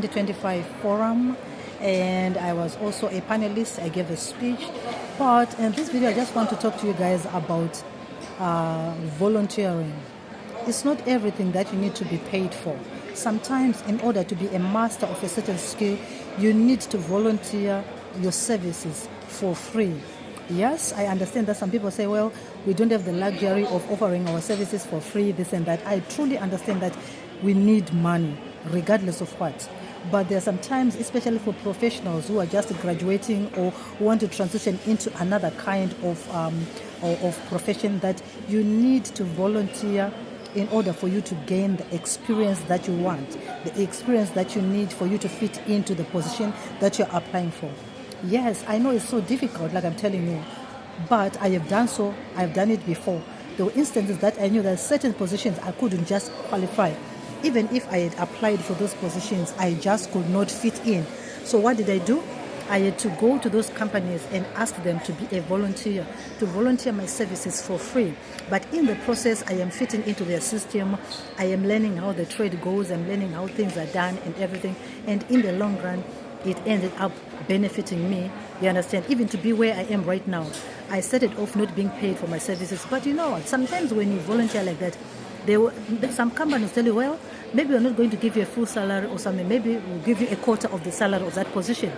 2025 forum, and I was also a panelist. I gave a speech, but in this video I just want to talk to you guys about volunteering. It's not everything that you need to be paid for. Sometimes in order to be a master of a certain skill, you need to volunteer your services for free. Yes, I understand that some people say, well, we don't have the luxury of offering our services for free, this and that. I truly understand that we need money, regardless of what. But there are some times, especially for professionals who are just graduating or who want to transition into another kind of profession, that you need to volunteer in order for you to gain the experience that you want, the experience that you need for you to fit into the position that you're applying for. Yes, I know it's so difficult, like I'm telling you, but I have done so. I've done it before. There were instances that I knew that certain positions I couldn't just qualify. Even if I had applied for those positions, I just could not fit in. So what did I do? I had to go to those companies and ask them to be a volunteer, to volunteer my services for free. But in the process, I am fitting into their system. I am learning how the trade goes. I'm learning how things are done and everything. And in the long run, it ended up benefiting me, you understand, even to be where I am right now. I started off not being paid for my services, but you know what, sometimes when you volunteer like that, some companies tell you, well, maybe we're not going to give you a full salary or something, maybe we'll give you a quarter of the salary of that position.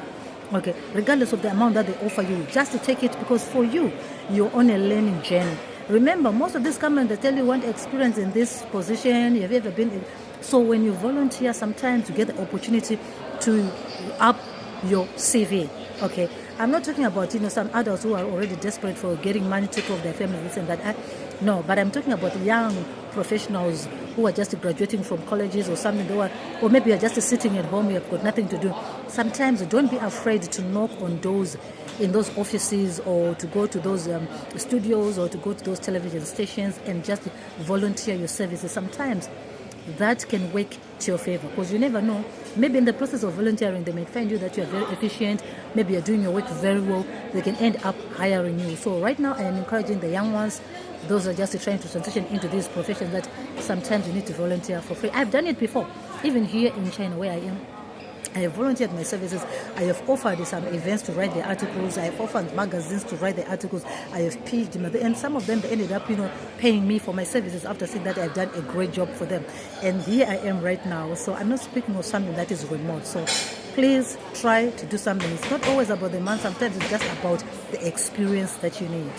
Okay, regardless of the amount that they offer you, just to take it, because for you, you're on a learning journey. Remember, most of these companies, they tell you want experience in this position, have you ever been in? So when you volunteer, sometimes you get the opportunity to up your CV. Okay, I'm not talking about some adults who are already desperate for getting money to take off their family, this and that. No, but I'm talking about young professionals who are just graduating from colleges or something, or maybe you're just sitting at home, you've got nothing to do. Sometimes don't be afraid to knock on doors in those offices, or to go to those studios, or to go to those television stations and just volunteer your services. Sometimes that can work to your favor, because you never know. Maybe in the process of volunteering, they may find you that you are very efficient. Maybe you're doing your work very well. They can end up hiring you. So right now, I am encouraging the young ones, those are just trying to transition into these professions, that sometimes you need to volunteer for free. I've done it before, even here in China where I am. I have volunteered my services. I have offered some events to write the articles. I have offered magazines to write the articles. I have pitched them, and some of them, they ended up, paying me for my services after seeing that I've done a great job for them. And here I am right now. So I'm not speaking of something that is remote. So please try to do something. It's not always about the money. Sometimes it's just about the experience that you need.